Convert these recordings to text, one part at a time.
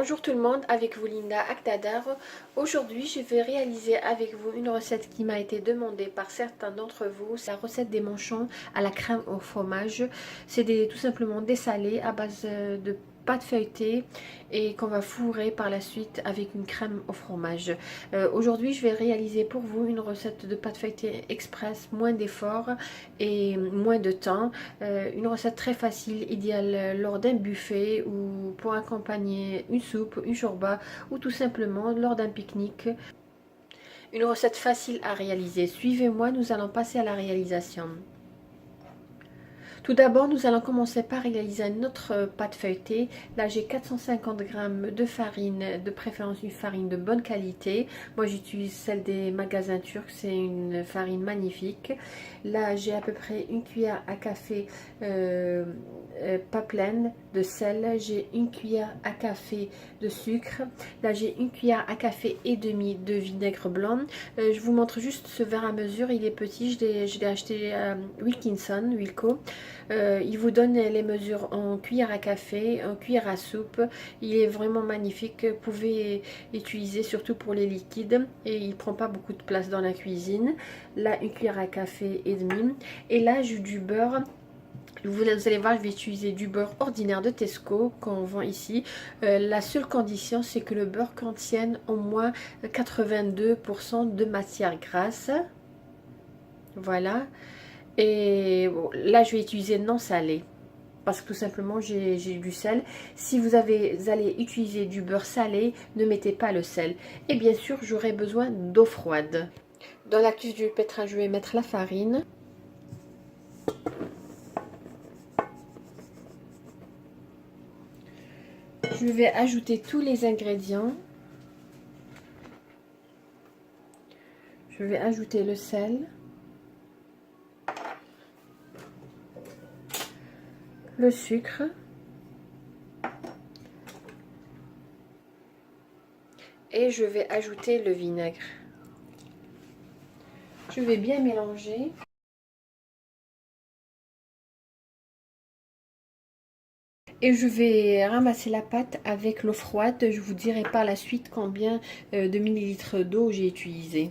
Bonjour tout le monde, avec vous Linda Akdadar. Aujourd'hui je vais réaliser avec vous une recette qui m'a été demandée par certains d'entre vous. C'est la recette des manchons à la crème au fromage. C'est tout simplement des salés à base de pâte feuilletée et qu'on va fourrer par la suite avec une crème au fromage. Aujourd'hui je vais réaliser pour vous une recette de pâte feuilletée express, moins d'efforts et moins de temps. Une recette très facile, idéale lors d'un buffet ou pour accompagner une soupe, une shorba ou tout simplement lors d'un pique-nique. Une recette facile à réaliser. Suivez-moi, nous allons passer à la réalisation. Tout d'abord, nous allons commencer par réaliser notre pâte feuilletée. Là, j'ai 450 g de farine, de préférence une farine de bonne qualité. Moi, j'utilise celle des magasins turcs, c'est une farine magnifique. Là, j'ai à peu près une cuillère à café, pas pleine, de sel. J'ai une cuillère à café de sucre. Là, j'ai une cuillère à café et demi de vinaigre blanc. Je vous montre juste ce verre à mesure, il est petit, je l'ai acheté à Wilkinson, Wilco. Il vous donne les mesures en cuillère à café, en cuillère à soupe. Il est vraiment magnifique. Vous pouvez l'utiliser surtout pour les liquides et il prend pas beaucoup de place dans la cuisine. Là, une cuillère à café et demi. Et là, j'ai du beurre. Vous allez voir, je vais utiliser du beurre ordinaire de Tesco qu'on vend ici. La seule condition, c'est que le beurre contienne au moins 82% de matière grasse. Voilà. Et bon, là, je vais utiliser non salé. Parce que tout simplement, j'ai du sel. Si vous allez utiliser du beurre salé, ne mettez pas le sel. Et bien sûr, j'aurai besoin d'eau froide. Dans la cuve du pétrin, je vais mettre la farine. Je vais ajouter tous les ingrédients. Je vais ajouter le sel. Le sucre. Et je vais ajouter le vinaigre. Je vais bien mélanger. Et je vais ramasser la pâte avec l'eau froide. Je vous dirai par la suite combien de millilitres d'eau j'ai utilisé.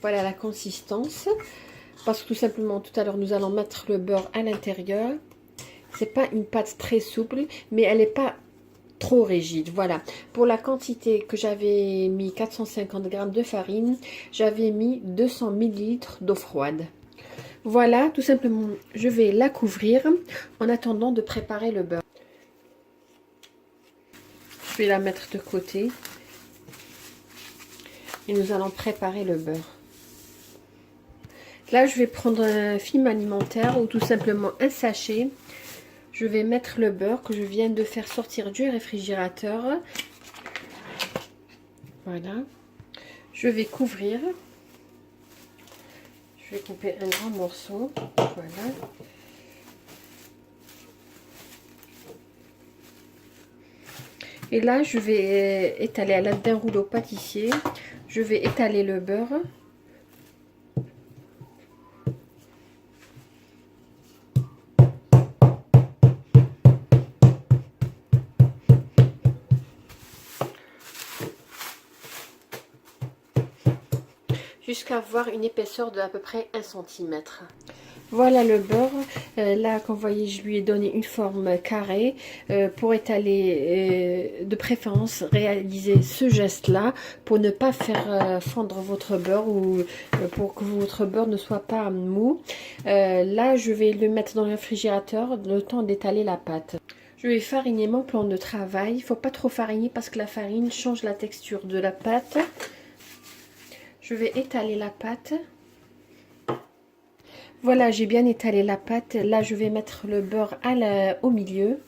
Voilà la consistance. Parce que tout simplement, tout à l'heure, nous allons mettre le beurre à l'intérieur. C'est pas une pâte très souple, mais elle n'est pas trop rigide. Voilà. Pour la quantité que j'avais mis 450 g de farine, j'avais mis 200 ml d'eau froide. Voilà, tout simplement, je vais la couvrir en attendant de préparer le beurre. Je vais la mettre de côté. Et nous allons préparer le beurre. Là, je vais prendre un film alimentaire ou tout simplement un sachet. Je vais mettre le beurre que je viens de faire sortir du réfrigérateur. Voilà. Je vais couvrir. Je vais couper un grand morceau. Voilà. Et là, je vais étaler à l'aide d'un rouleau pâtissier. Je vais étaler le beurre. Jusqu'à avoir une épaisseur de à peu près 1 cm. Voilà le beurre. Là, comme vous voyez, je lui ai donné une forme carrée. Pour étaler, de préférence, réaliser ce geste-là pour ne pas faire fondre votre beurre ou pour que votre beurre ne soit pas mou. Là, je vais le mettre dans le réfrigérateur le temps d'étaler la pâte. Je vais fariner mon plan de travail. Il ne faut pas trop fariner parce que la farine change la texture de la pâte. Je vais étaler la pâte. Voilà, j'ai bien étalé la pâte. Là, je vais mettre le beurre au milieu.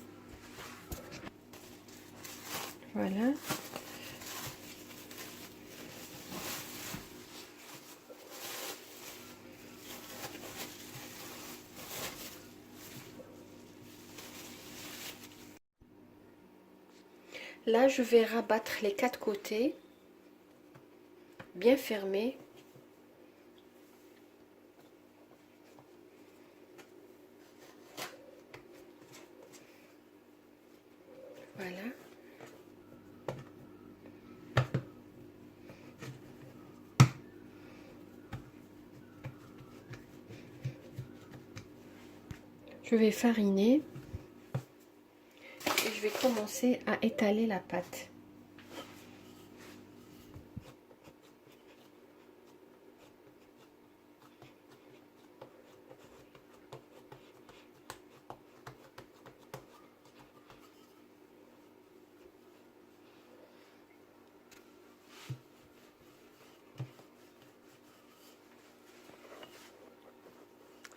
Voilà. Là, je vais rabattre les 4 côtés, bien fermés. Voilà. Je vais fariner et je vais commencer à étaler la pâte.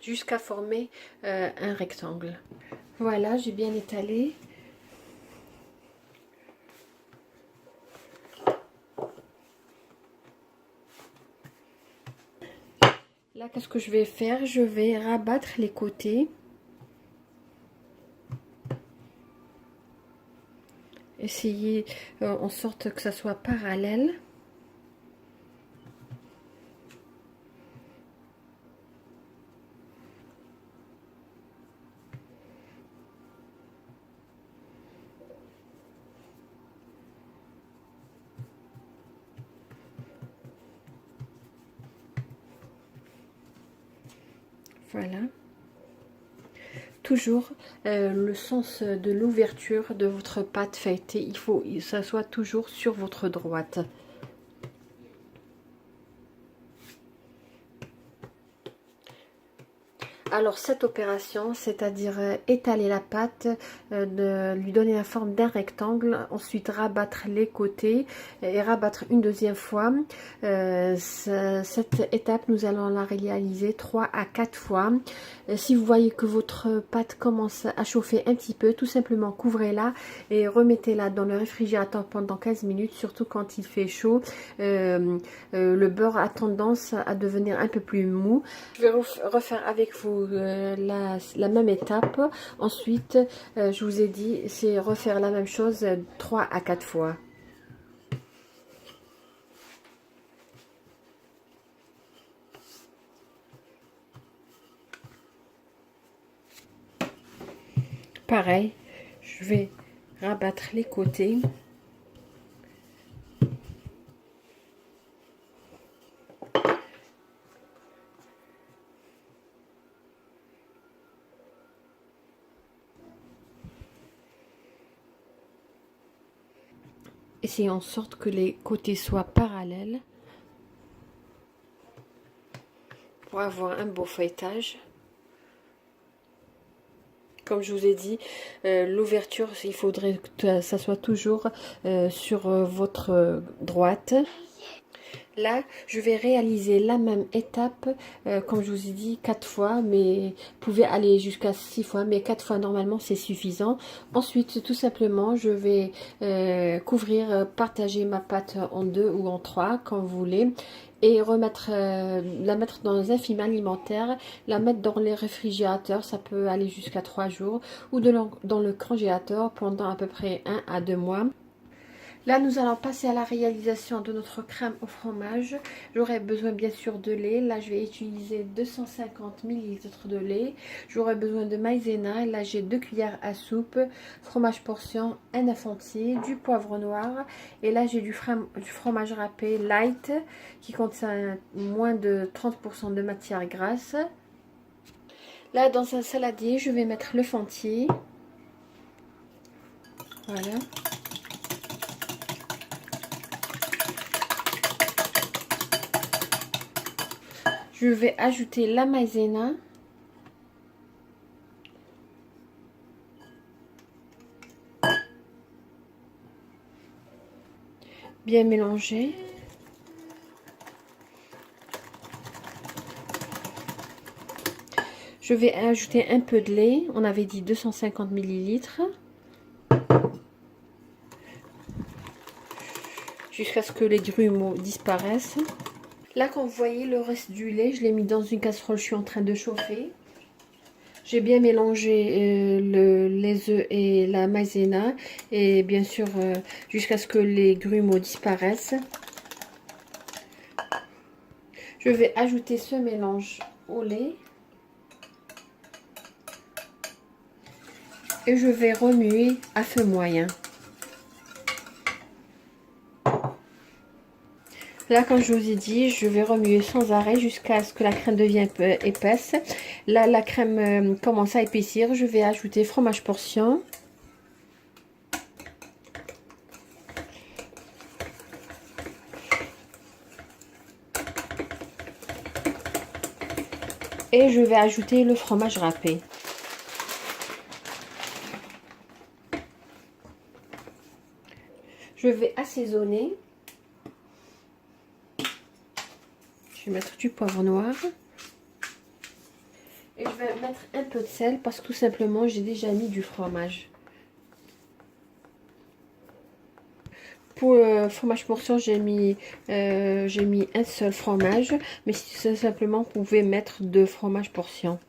Jusqu'à former un rectangle. Voilà, j'ai bien étalé. Là, qu'est-ce que je vais faire? Je vais rabattre les côtés. Essayer en sorte que ça soit parallèle. Voilà. Toujours le sens de l'ouverture de votre pâte feuilletée, il faut que ça soit toujours sur votre droite. Alors cette opération, c'est-à-dire étaler la pâte, de lui donner la forme d'un rectangle, ensuite rabattre les côtés et rabattre une deuxième fois. Cette étape, nous allons la réaliser 3 à 4 fois. Si vous voyez que votre pâte commence à chauffer un petit peu, tout simplement couvrez-la et remettez-la dans le réfrigérateur pendant 15 minutes, surtout quand il fait chaud. Le beurre a tendance à devenir un peu plus mou. Je vais refaire avec vous la même étape. Ensuite, je vous ai dit, c'est refaire la même chose 3 à 4 fois. Pareil, je vais rabattre les côtés. Essayez en sorte que les côtés soient parallèles pour avoir un beau feuilletage. Comme je vous ai dit, l'ouverture, il faudrait que ça soit toujours sur votre droite. Là, je vais réaliser la même étape, comme je vous ai dit, 4 fois, mais vous pouvez aller jusqu'à 6 fois, mais 4 fois normalement c'est suffisant. Ensuite, tout simplement, je vais partager ma pâte en 2 ou en 3, comme vous voulez, et la mettre dans un film alimentaire, la mettre dans les réfrigérateurs, ça peut aller jusqu'à 3 jours, ou dans le congélateur pendant à peu près 1 à 2 mois. Là, nous allons passer à la réalisation de notre crème au fromage. J'aurai besoin bien sûr de lait. Là, je vais utiliser 250 ml de lait. J'aurai besoin de maïzena. Là, j'ai 2 cuillères à soupe. Fromage portion, un œuf entier, du poivre noir. Et là, j'ai du fromage râpé light qui contient moins de 30% de matière grasse. Là, dans un saladier, je vais mettre l'œuf entier. Voilà. Je vais ajouter la maïzena. Bien mélanger. Je vais ajouter un peu de lait. On avait dit 250 ml. Jusqu'à ce que les grumeaux disparaissent. Là, comme vous voyez, le reste du lait, je l'ai mis dans une casserole, je suis en train de chauffer. J'ai bien mélangé les œufs et la maïzena et bien sûr jusqu'à ce que les grumeaux disparaissent. Je vais ajouter ce mélange au lait et je vais remuer à feu moyen. Là, comme je vous ai dit, je vais remuer sans arrêt jusqu'à ce que la crème devienne un peu épaisse. Là, la crème commence à épaissir. Je vais ajouter fromage portion. Et je vais ajouter le fromage râpé. Je vais assaisonner. Je vais mettre du poivre noir. Et je vais mettre un peu de sel parce que tout simplement j'ai déjà mis du fromage. Pour le fromage portion, j'ai mis un seul fromage. Mais si simplement, vous pouvez mettre 2 fromages portion.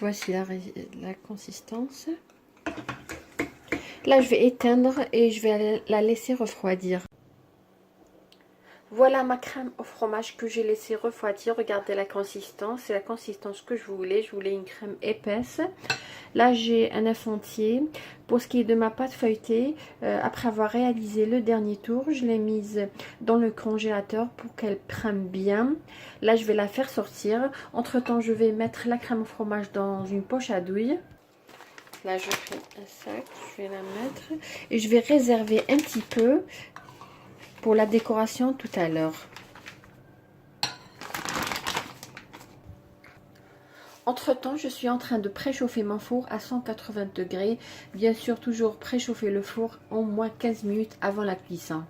Voici la consistance. Là, je vais éteindre et je vais la laisser refroidir. Voilà ma crème au fromage que j'ai laissé refroidir. Regardez la consistance, c'est la consistance que je voulais. Je voulais une crème épaisse. Là, j'ai un œuf entier. Pour ce qui est de ma pâte feuilletée, après avoir réalisé le dernier tour, je l'ai mise dans le congélateur pour qu'elle prenne bien. Là, je vais la faire sortir. Entre temps, je vais mettre la crème au fromage dans une poche à douille. Là, je fais un sac, je vais la mettre et je vais réserver un petit peu pour la décoration tout à l'heure. Entre temps, je suis en train de préchauffer mon four à 180 degrés. Bien sûr, toujours préchauffer le four au moins 15 minutes avant la cuisson.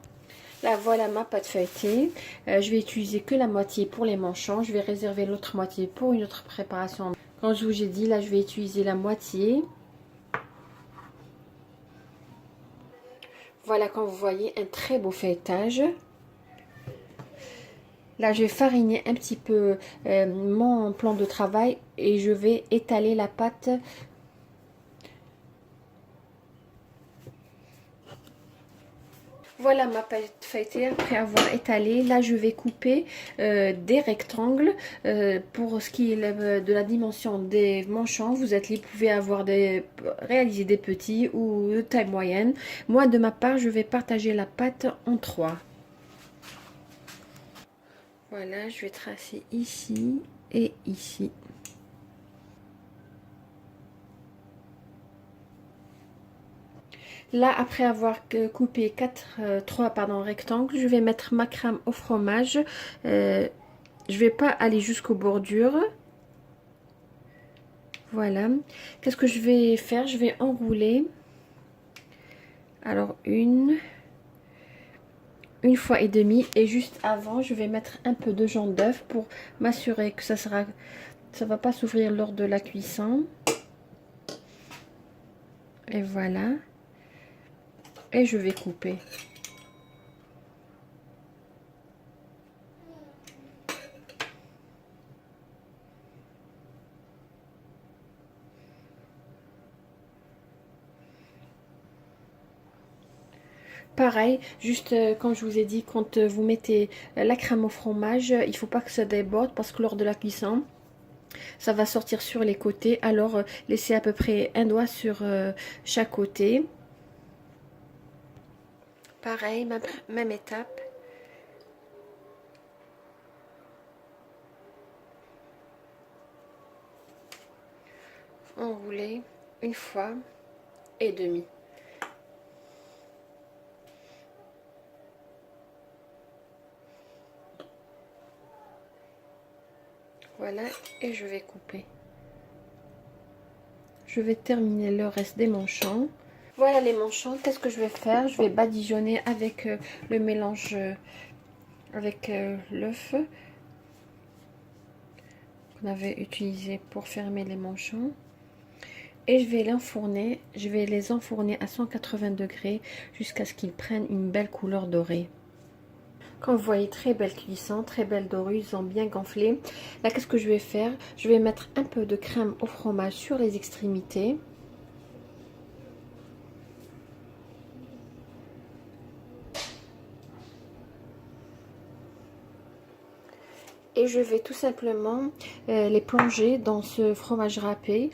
Là, voilà ma pâte feuilletée. Je vais utiliser que la moitié pour les manchons. Je vais réserver l'autre moitié pour une autre préparation. Comme je vous ai dit, là, je vais utiliser la moitié. Voilà, comme vous voyez, un très beau feuilletage. Là, je vais fariner un petit peu mon plan de travail et je vais étaler la pâte. Voilà ma pâte feuilletée après avoir étalé. Là, je vais couper des rectangles. Pour ce qui est de la dimension des manchons, vous êtes libre, vous pouvez réaliser des petits ou de taille moyenne. Moi, de ma part, je vais partager la pâte en 3. Voilà, je vais tracer ici et ici. Là, après avoir coupé 3 rectangles, je vais mettre ma crème au fromage. Je vais pas aller jusqu'aux bordures. Voilà. Qu'est-ce que je vais faire? Je vais enrouler. Alors, une fois et demie. Et juste avant, je vais mettre un peu de jaune d'œuf pour m'assurer que ça va pas s'ouvrir lors de la cuisson. Et voilà. Et je vais couper. Pareil, juste comme je vous ai dit, quand vous mettez la crème au fromage, il ne faut pas que ça déborde parce que lors de la cuisson, ça va sortir sur les côtés. Alors, laissez à peu près un doigt sur chaque côté. Pareil, même étape. Enrouler une fois et demi. Voilà, et je vais couper. Je vais terminer le reste des manchons. Voilà les manchons. Qu'est-ce que je vais faire? Je vais badigeonner avec le mélange, avec l'œuf qu'on avait utilisé pour fermer les manchons. Et je vais l'enfourner. Je vais les enfourner à 180 degrés jusqu'à ce qu'ils prennent une belle couleur dorée. Comme vous voyez, très belle cuisson, très belle dorure, ils ont bien gonflé. Là, qu'est-ce que je vais faire? Je vais mettre un peu de crème au fromage sur les extrémités. Et je vais tout simplement les plonger dans ce fromage râpé.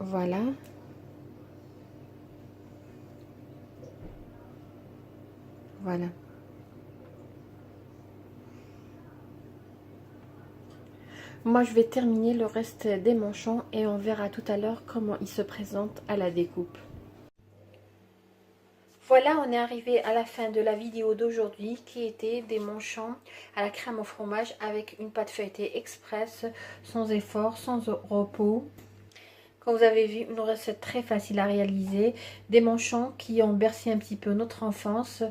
Voilà. Voilà. Moi, je vais terminer le reste des manchons et on verra tout à l'heure comment ils se présentent à la découpe. Voilà, on est arrivé à la fin de la vidéo d'aujourd'hui qui était des manchons à la crème au fromage avec une pâte feuilletée express, sans effort, sans repos. Comme vous avez vu, une recette très facile à réaliser. Des manchons qui ont bercé un petit peu notre enfance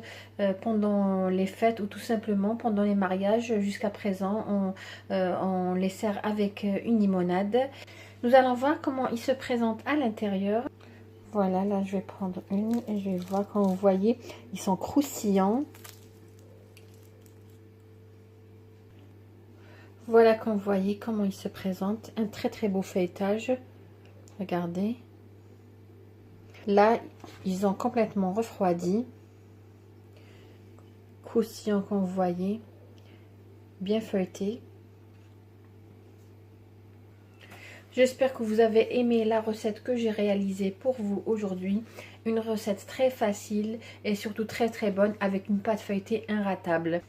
pendant les fêtes ou tout simplement pendant les mariages. Jusqu'à présent, on les sert avec une limonade. Nous allons voir comment ils se présentent à l'intérieur. Voilà, là je vais prendre une et je vais voir, comme vous voyez, ils sont croustillants. Voilà, comme vous voyez, comment ils se présentent. Un très très beau feuilletage. Regardez. Là, ils ont complètement refroidi. Croustillants, comme vous voyez. Bien feuilleté. J'espère que vous avez aimé la recette que j'ai réalisée pour vous aujourd'hui. Une recette très facile et surtout très très bonne avec une pâte feuilletée inratable.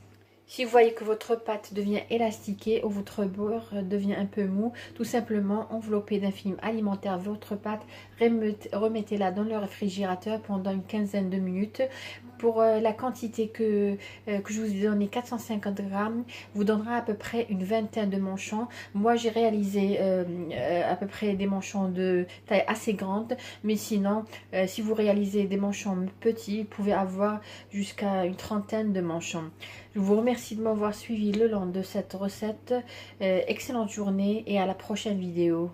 Si vous voyez que votre pâte devient élastiquée ou votre beurre devient un peu mou, tout simplement enveloppez d'un film alimentaire votre pâte, remettez-la dans le réfrigérateur pendant une quinzaine de minutes. Pour la quantité que je vous ai donné, 450 grammes, vous donnera à peu près une vingtaine de manchons. Moi, j'ai réalisé à peu près des manchons de taille assez grande, mais sinon, si vous réalisez des manchons petits, vous pouvez avoir jusqu'à une trentaine de manchons. Je vous remercie de m'avoir suivi le long de cette recette. Excellente journée et à la prochaine vidéo.